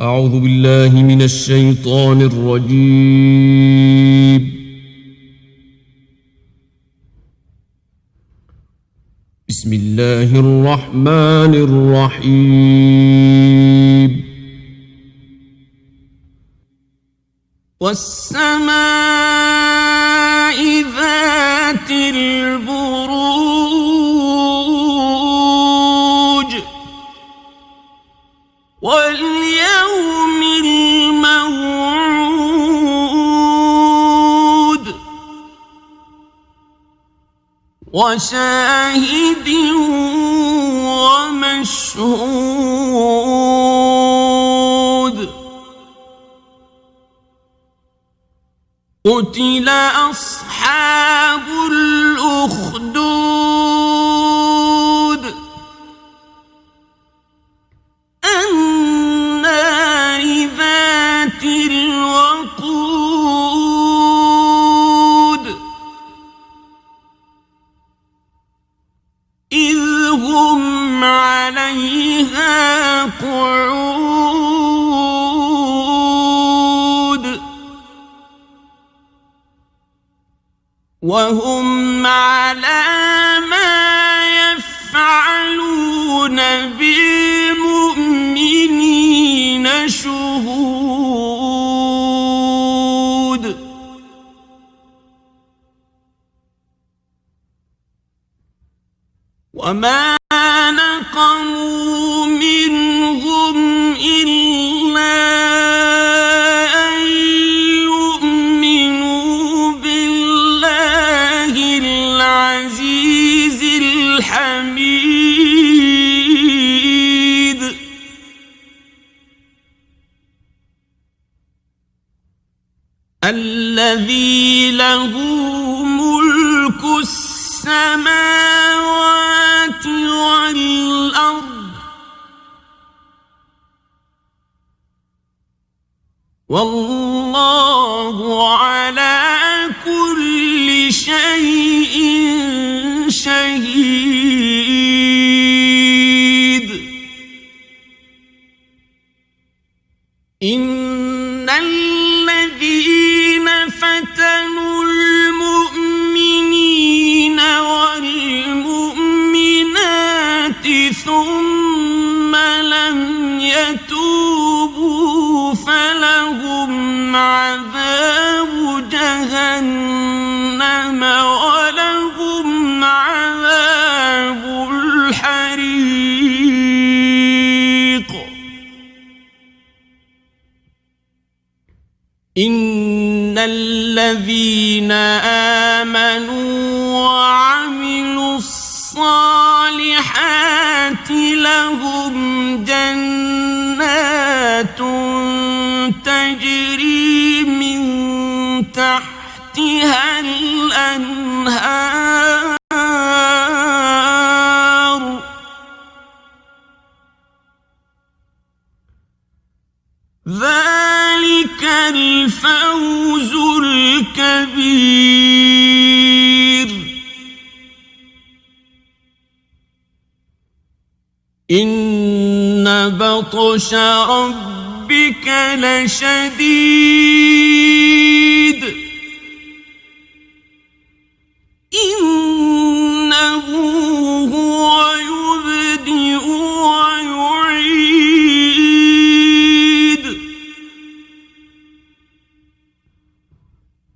أعوذ بالله من الشيطان الرجيم. بسم الله الرحمن الرحيم. والسماء ذات البروج واليوم الموعود وشاهد ومشهود. قتل أصحاب الأخدود النار ذات الوقود إذ هم عليها قعود وهم على ما يفعلون بالمؤمنين شهود. وما نقموا منهم إلا أن يؤمنوا بالله العزيز الحميد الذي له ملك السماوات والأرض والله على كل شيء شهيد. إن الذين فتنوا المؤمنين والمؤمنات ثم لم يتوبوا فلهم عذاب جهنم ولهم عذاب الحريق. إن الذين آمنوا وعملوا الصالحات لهم جنات تجري من تحتها الأنهار ذلك الفوز الكبير. إن بطش ربك لشديد إنه هو يبدئ ويعيد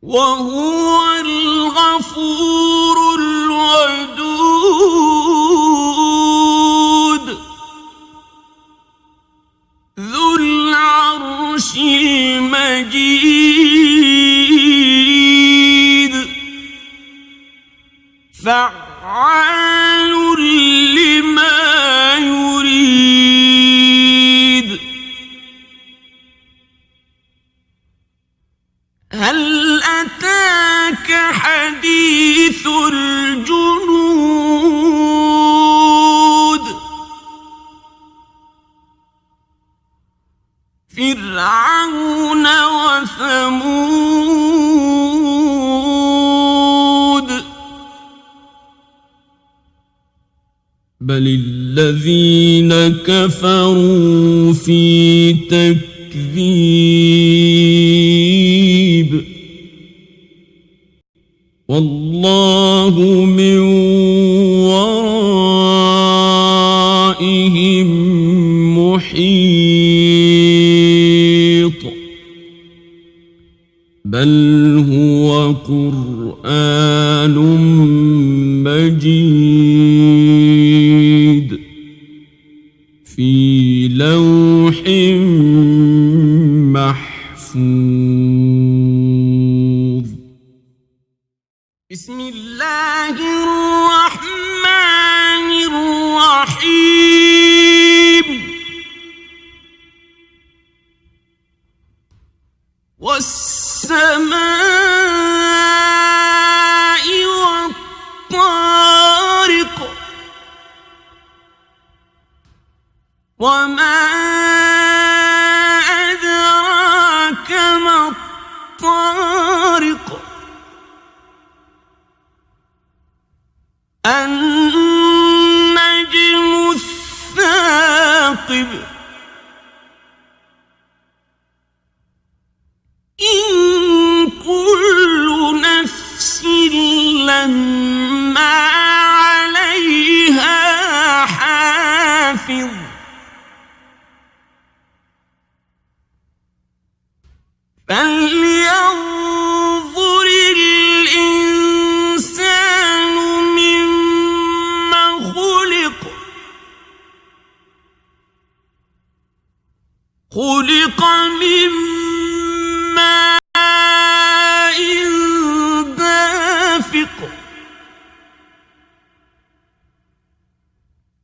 وهو الغفور الودود ذو العرش المجيد فعال لما يريد. هل أتاك حديث الجنود فرعون وثمود بل الذين كفروا في تكذيب والله من ورائهم محيط بل هو قرآن مجيد في لوح محفوظ. بسم الله الرحمن الرحيم. والسماء والطارق وما أدراك ما الطارق النجم الثاقب إن كل نفس لما عليها حافظ فلينظر الإنسان مما خلق خلق من ماء دافق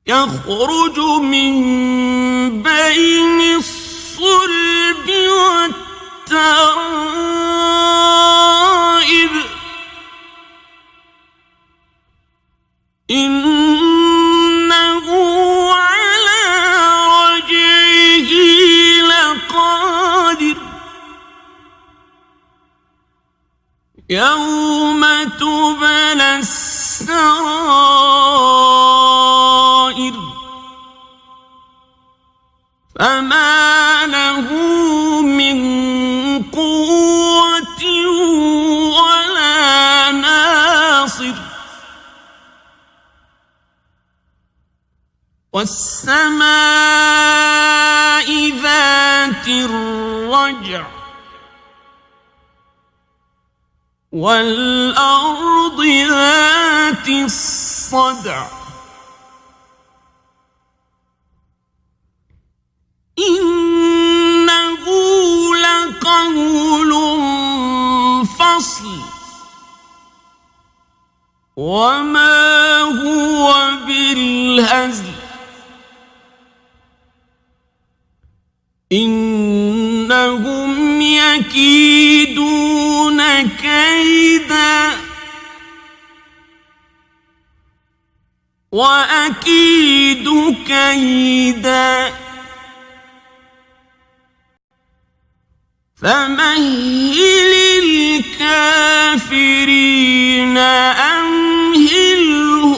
يخرج من بين الصلب والترائب إنه على رجعه لقادر يوم تبلى السرائر فما له من قوة ولا ناصر والسماء ذات الرجع والأرض ذات الصدع إنه لقول فصل وما هو بالهزل إنهم يكيدون كيدا وأكيد كيدا فمهل الكافرين أمهلهم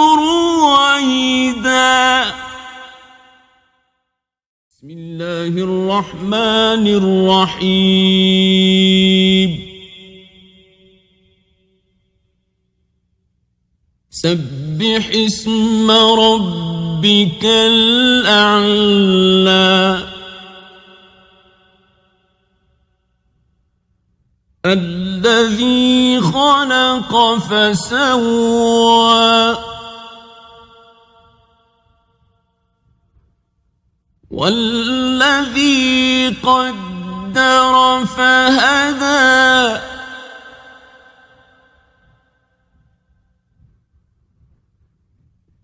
رويدا. بسم الله الرحمن الرحيم. سبح اسم ربك الأعلى الذي خلق فسوى والذي قدر فهدى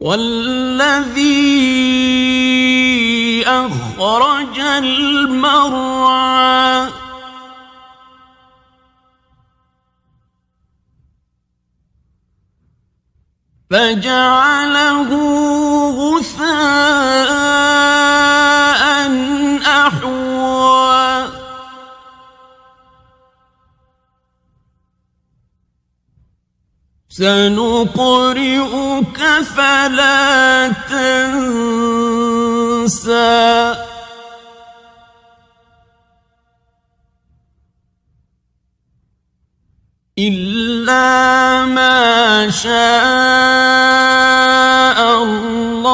والذي أخرج المرعى فجعله غثاء أحوى سنقرئك فلا تنسى إلا ما شاء الله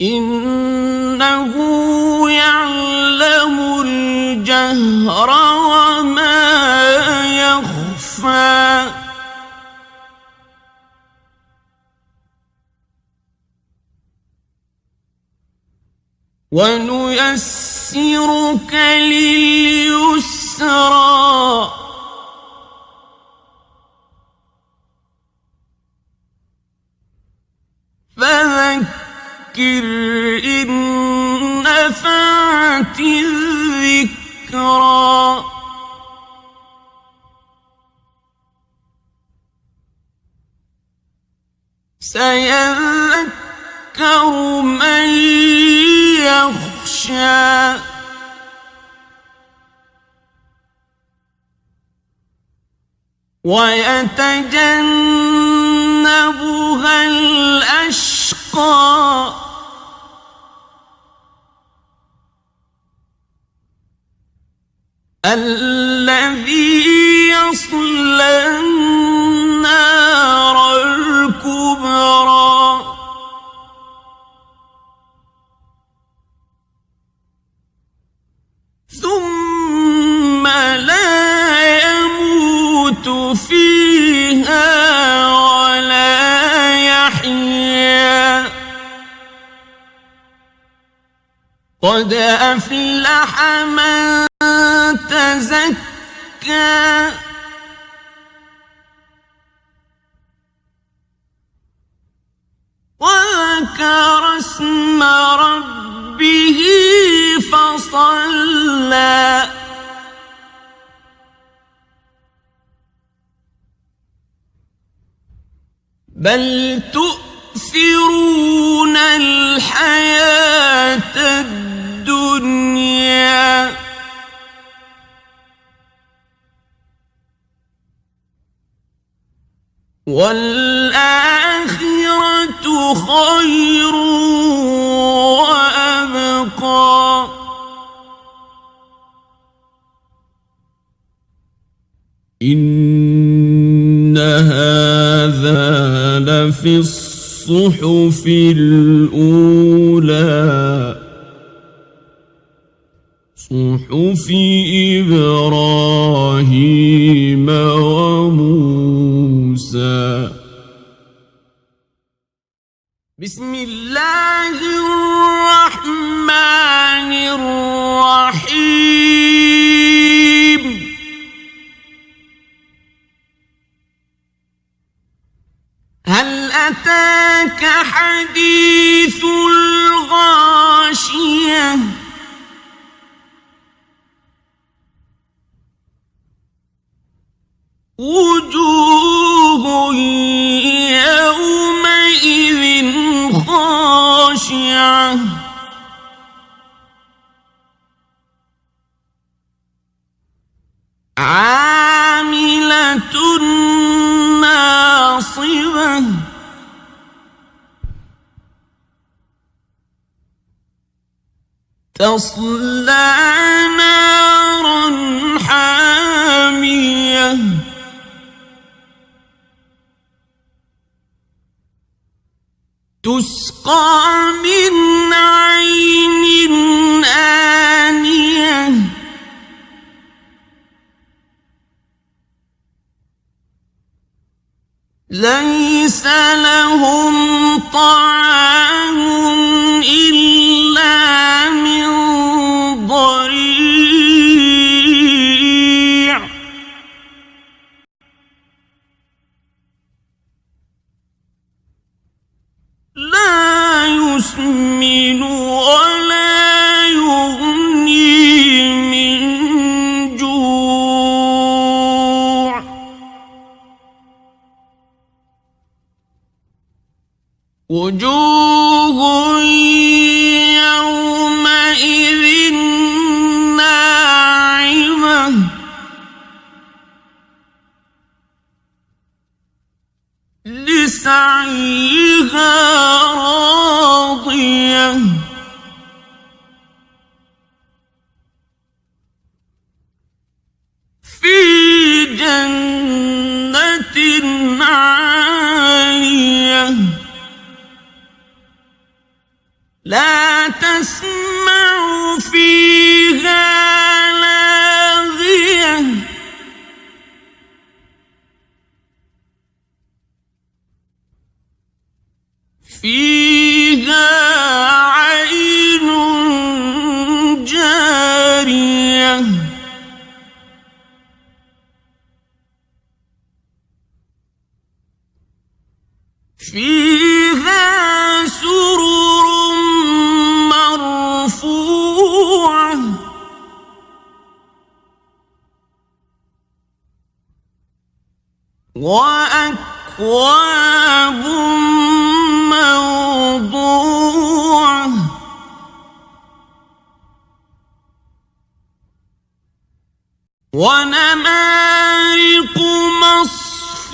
إنه يعلم الجهر وما يخفى ونيسرك لليسرى فذكر إن نفعت الذكرى سيذكر من يخشى ويتجنبها الأشقى الذي يصلى النار الكبرى ثم لا يموت فيها ولا يحيا قد أفلح من تزكى وذكر اسم ربه فصلى بل تؤثرون الحياة الدنيا والآخرة خير وأبقى إن هذا لفي الصحف الأولى صحف إبراهيم وموسى بسم الله الرحمن الرحيم هل أتاك حديث الغاشية وجوه يومئذ خاشعة عاملة ناصبة تصلى نارا حامية تسقى من عين آنية ليس لهم طعام إلا من ضريع لا يسمن ولا يغني من جوع وجوه يوم لسعيها راضية في جنة عالية لا تسمع فيها لاغية فيها عين جارية فيها سرر مرفوعة وأكواب موضوعة ونمارق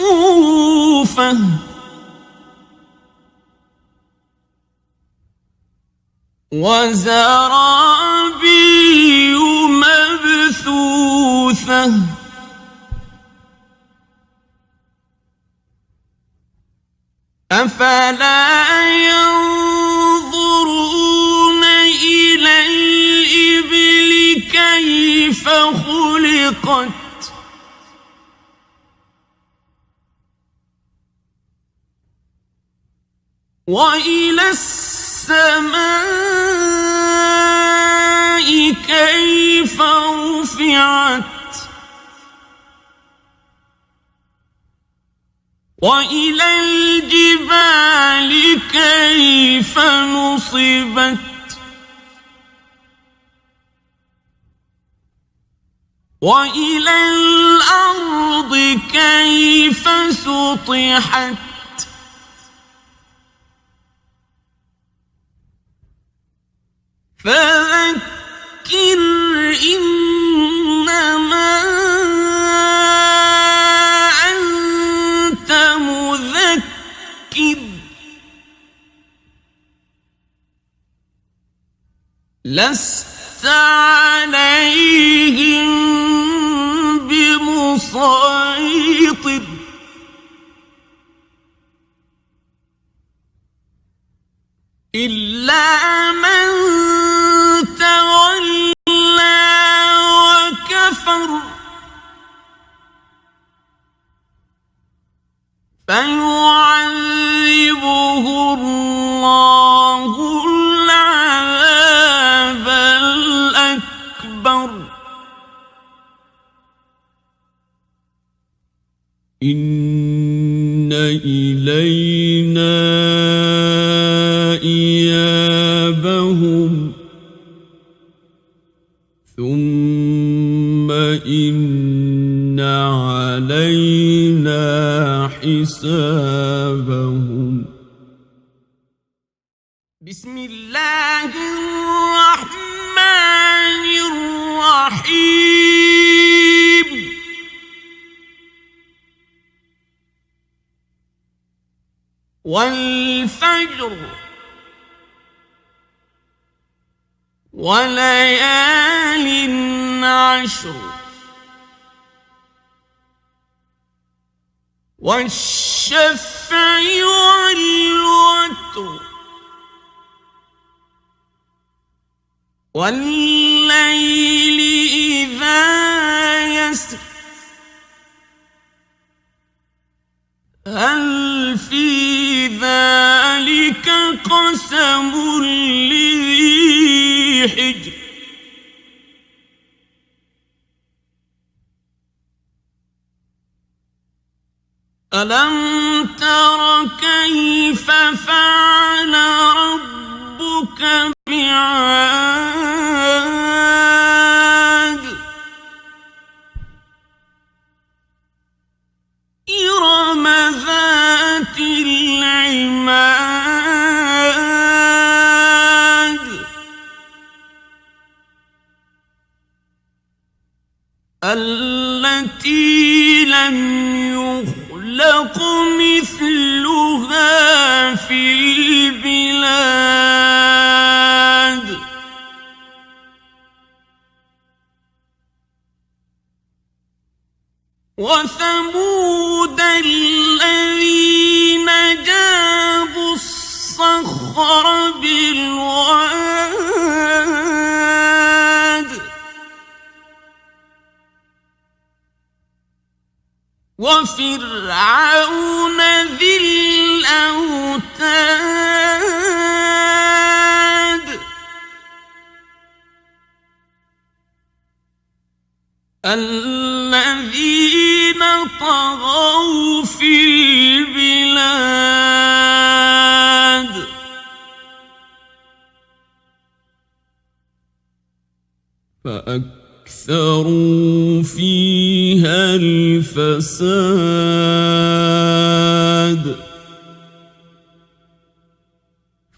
مصفوفة وزرابي مبثوثة أفلا ينظرون إلى الإبل كيف خلقت وإلى السماء كيف رفعت وإلى الجبال كيف نصبت وإلى الأرض كيف سطحت فذكر إنما أنت مذكر لست عليهم بمسيطر إلا من تولى وكفر فيعذبه الله العذاب الأكبر إن إلينا إيابهم ثم إن علينا حسابهم بسم الله الرحمن الرحيم والفجر وليال عشر والشفع والوتر والليل إذا يسر هل في ذلك قسم لذي حجر ألم تر كيف فعل ربك بعاد إرم ذات العماد التي لم يخلق مثلها في البلاد وثمود الذين جابوا الصخر بالواد وفرعون ذي الأوتاد الذين طغوا في البلاد فأكثروا فيها الفساد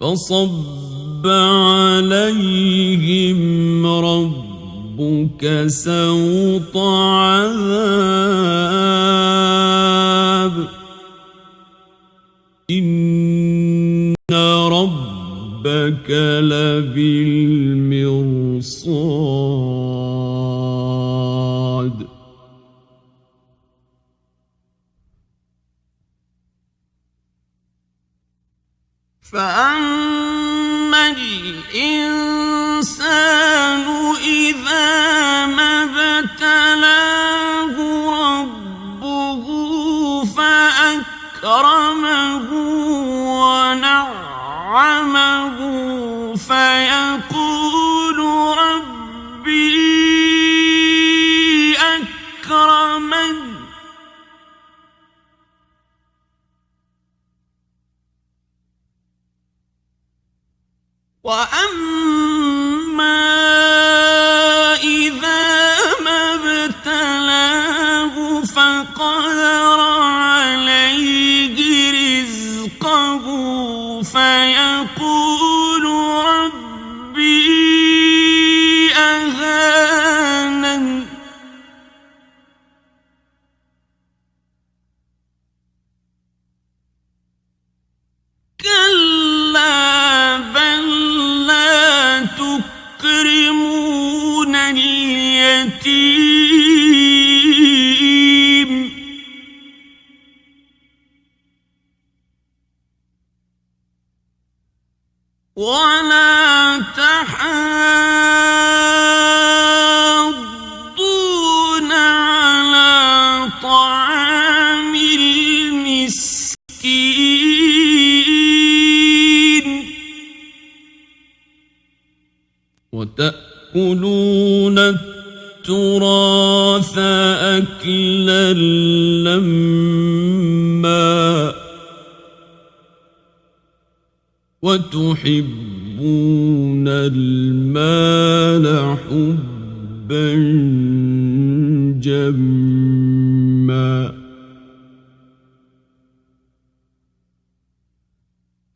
فصب عليهم ربك سوط عذاب إن ربك لبالمرصاد فأما الإنسان إذا ما ابتلاه ربه فأكرمه ونعمه فيقول ربي أكرمن وأما إذا ما ابتلاه فقدر عليه رزقه فيقول ربي أهانن كلا بل لا تكرمون اليتيم ولا تحاضون على طعام المسكين وتأكلون التراث أكلا لما وتحبون المال حبا جما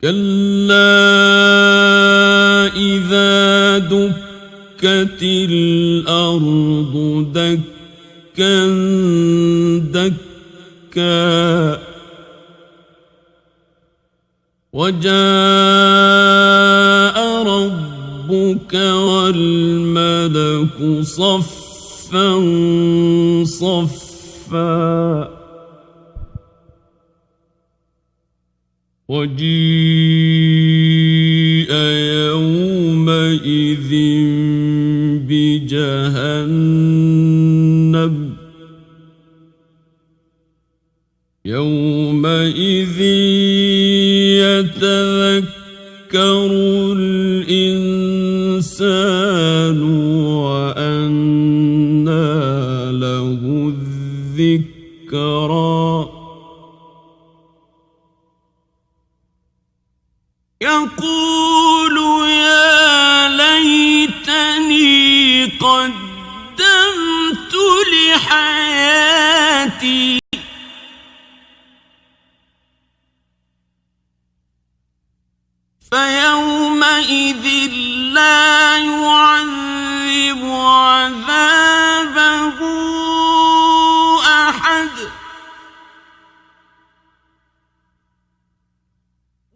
كلا إذا دكت الأرض دكا دكا وجاء ربك والملك صفا صفا وجيء يومئذ بجهنم يومئذ يتذكر الإنسان وأنى له الذكرى يقول يا ليتني قدمت لحياتي فيومئذ لا يعذب عذابه أحد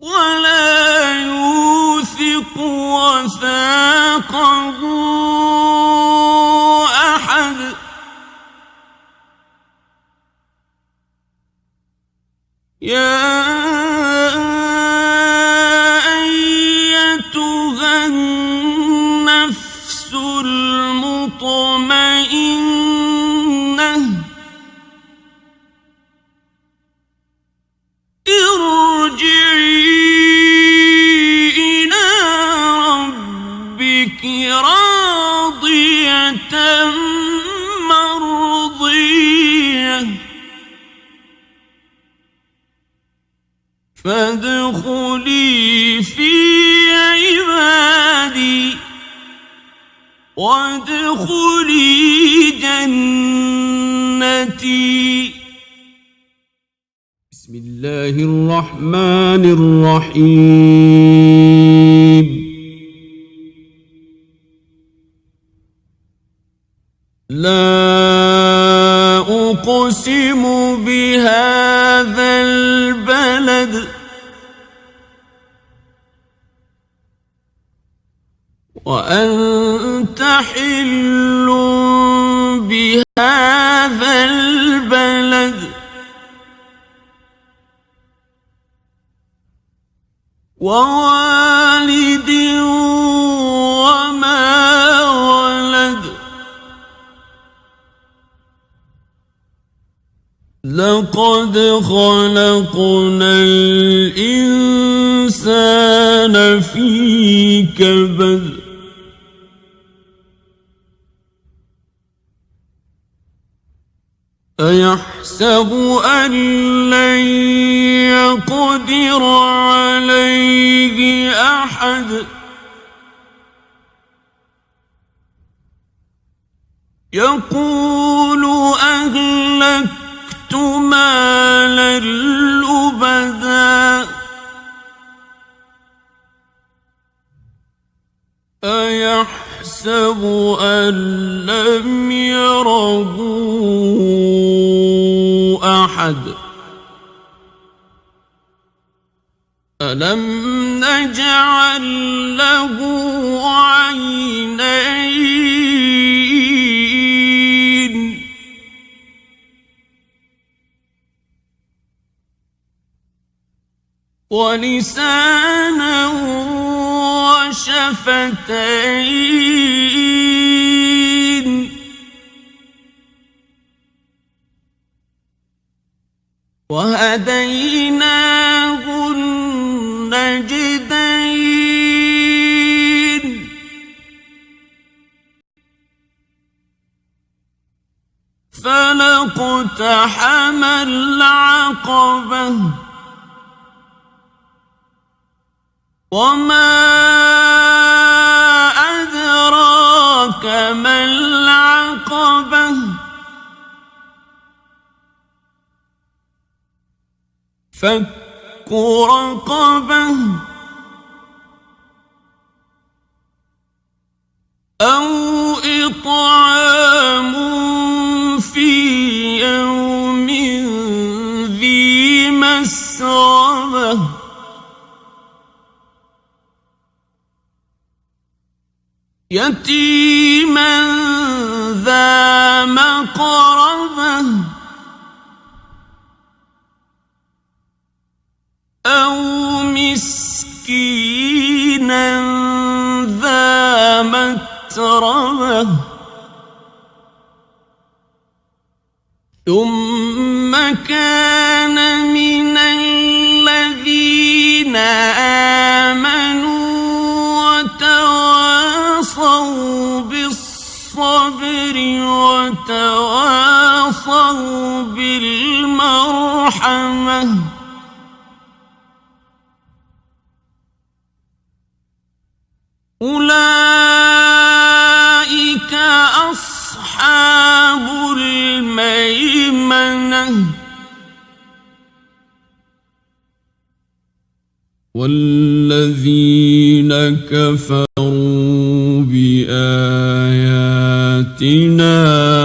ولا يوثق وثاقه أحد. يا أيتها النفس المطمئنة ارجعي إلى ربك راضية مرضية فادخلي في عبادي وادخلي جنتي. بسم الله الرحمن الرحيم. لا أقسم بهذا البلد وأنت حل بهذا البلد ووالد وما ولد لقد خلقنا الإنسان في كبد أيحسب أن لن يقدر عليه أحد يقول أهلكت مالا لبدا أيحسب أن لم يره أحد ألم نجعل له عينين ولسانا وشفتين وهديناه النجدين فلاقتحم العقبة وما أدراك ما العقبة فك رقبة أو إطعام في يوم ذي مسغبة يتيما ذا مقربة أو مسكينا ذا متربة ثم كان من الذين آمنوا وتواصوا بالصبر وتواصوا بالمرحمة أولئك أصحاب الميمنة والذين كفروا بآياتنا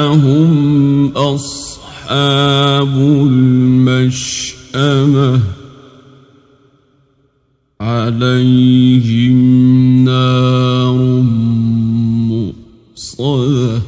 هم أصحاب المشأمة عليهم نار مؤصدة